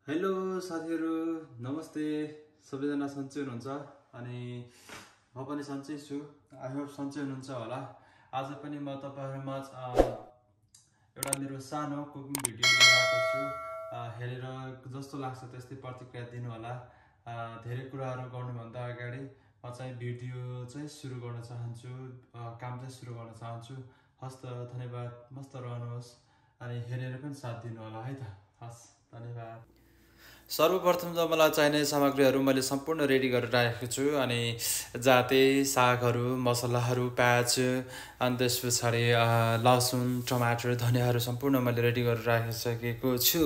Hello साथीहरू नमस्ते सबैजना सन्चै हुनुहुन्छ अनि म पनि सन्चै छु आई होप सन्चै हुनुहुन्छ होला। आज पनि म तपाईहरुमा एउटा मेरो सानो कुकिङ भिडियो लिएर आएको छु। हेरेर जस्तो लाग्छ त्यस्तै प्रतिक्रिया दिनु होला। धेरै कुराहरु गर्नुभन्दा अगाडि म चाहिँ भिडियो चाहिँ सुरु गर्न चाहन्छु, काम चाहिँ सुरु गर्न चाहन्छु। हस्त धन्यवाद, मस्त रहनुहोस् अनि हेरेर पनि साथ दिनु होला है त। हस् धन्यवाद। सर्वप्रथम त मलाई चाहिने सामग्रीहरू मैले सम्पूर्ण रेडी गरेर राखेको छु अनि जाते सागहरू, मसलाहरू, प्याज अनि त्यस पछाडि लसुन, टमाटर, धनियाहरू सम्पूर्ण मैले रेडी गरेर राखिसकेको छु।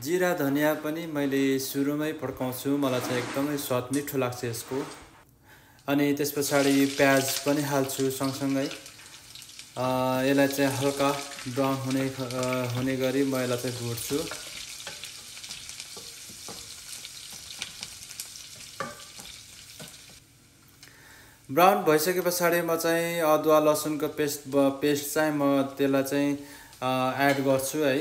जिरा धनिया पनि मैले सुरुमै पड्काउँछु, मलाई चाहिँ एकदमै स्वाद मिठो लाग्छ यसको। अनि त्यस पछाडि प्याज पनि हाल्छु सँगसँगै। यसलाई चाहिँ हल्का ब्राउन हुने गरी म यसलाई चाहिँ भुट्छु। ब्राउन भइसके पछाडि म चाहिँ अदुवा लसुनको पेस्ट चाहिँ म त्यसलाई चाहिँ एड गर्छु है।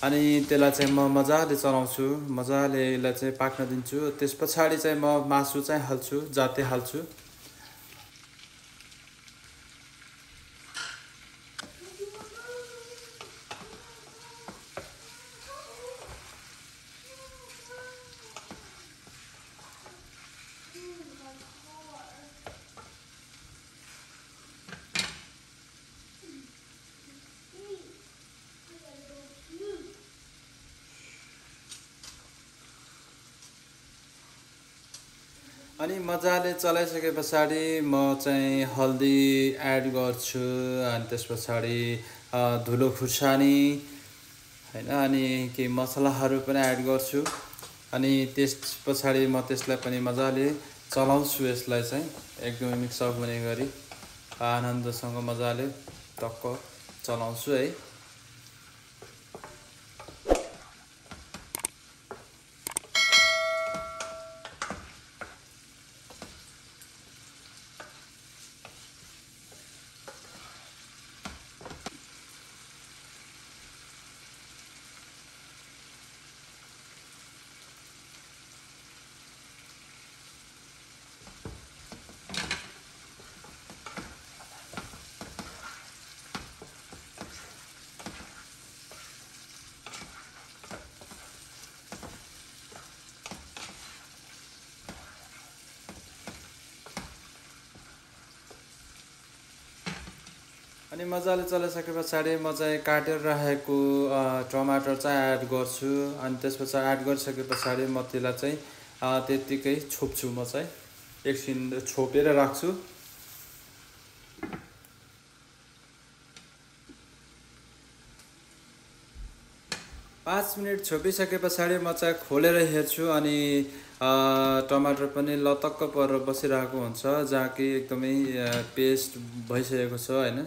अनि त्यसलाई चाहिँ म मजाले चलाउँछु, मजाले यसलाई चाहिँ पाक्न दिन्छु। त्यस पछाडि चाहिँ म मासु चाहिँ हाल्छु, जाते हाल्छु। अनि मजाले चलाइसके पछाडि म चाहिँ हल्दी एड गर्छु अनि त्यस पछाडि धुलो खुर्सानी हैन अनि केही मसलाहरू पनि एड गर्छु। अनि त्यस पछाडि म त्यसलाई पनि मजाले चलाउँछु, यसलाई चाहिँ एकदमै मिक्स अप हुने गरी आनन्दसँग मजाले टक्क चलाउँछु है। अनि मजाले चलाइसके पछाडि म चाहिँ काटेर राखेको टमाटर चाहिँ एड गर्छु। अनि त्यसपछि एड गरिसके पछाडि म त्यसलाई चाहिँ त्यतिकै छोप्छु, म चाहिँ एकछिन छोपेर राख्छु। 5 मिनट छोपिसके पछाडि म चाहिँ खोलेर हेर्छु अनि टमाटर पनि लतक्क परेर बसिरहेको हुन्छ, जहाँ कि एकदमै पेस्ट भइसकेको छ हैन।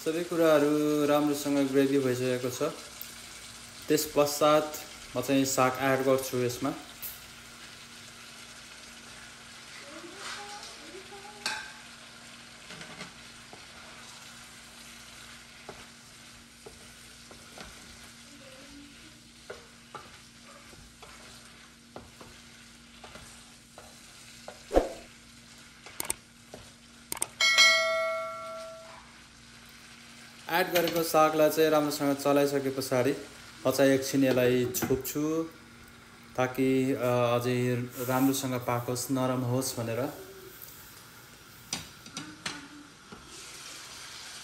सबै कुराहरू राम्रोसँग ग्रेभी भइसकेको छ। त्यस पश्चात म चाहिँ साग एड गर्छु यसमा। एड गरेको सागलाई चाहिँ राम्रोसँग चलाइसके पछाडि म चाहिँ एकछिन यसलाई छोप्छु ताकि अझै राम्रोसँग पाकोस्, नरम होस् भनेर।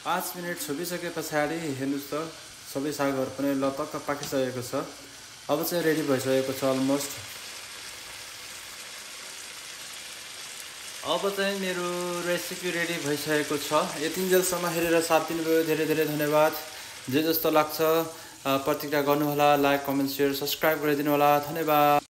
5 मिनट छोपिसके पछाडि हेर्नुहोस् त सबै सागहरू पनि लतक्क पाकिसकेको छ। अब चाहिँ रेडी भइसकेको छ अलमोस्ट। अब चाहिँ मेरो रेसिपी रेडी भइसकेको छ। यतिन्जेलसम्म हेरेर साथ दिनुभयो धेरै धेरै धन्यवाद। जे जस्तो लाग्छ प्रतिक्रिया गर्नुहोला, लाइक कमेन्ट सेयर सब्सक्राइब गरिदिनु होला। धन्यवाद।